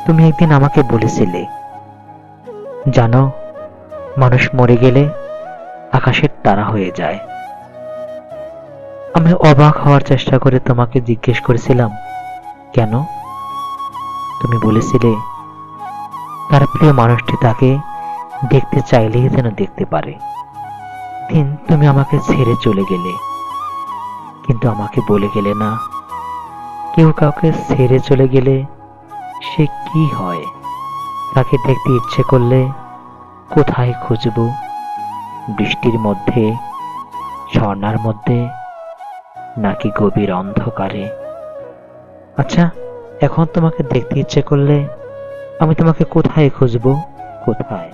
তুমি একদিন আমাকে বলেছিলে, জানো, মানুষ মরে গেলে আকাশের তারা হয়ে যায়। আমি অবাক হওয়ার চেষ্টা করে তোমাকে জিজ্ঞেস করেছিলাম, কেন? তুমি বলেছিলে, তার প্রিয় মানুষটি তাকে দেখতে চাইলেই যেন দেখতে পারে। দিন তুমি আমাকে ছেড়ে চলে গেলে, কিন্তু আমাকে বলে গেলে না, কেউ কাউকে ছেড়ে চলে গেলে সে কি হয়, তাকে দেখতে ইচ্ছে করলে কোথায় খুঁজব? বৃষ্টির মধ্যে, ঝর্ণার মধ্যে, নাকি গভীর অন্ধকারে? আচ্ছা, এখন তোমাকে দেখতে ইচ্ছে করলে আমি তোমাকে কোথায় খুঁজব? কোথায়?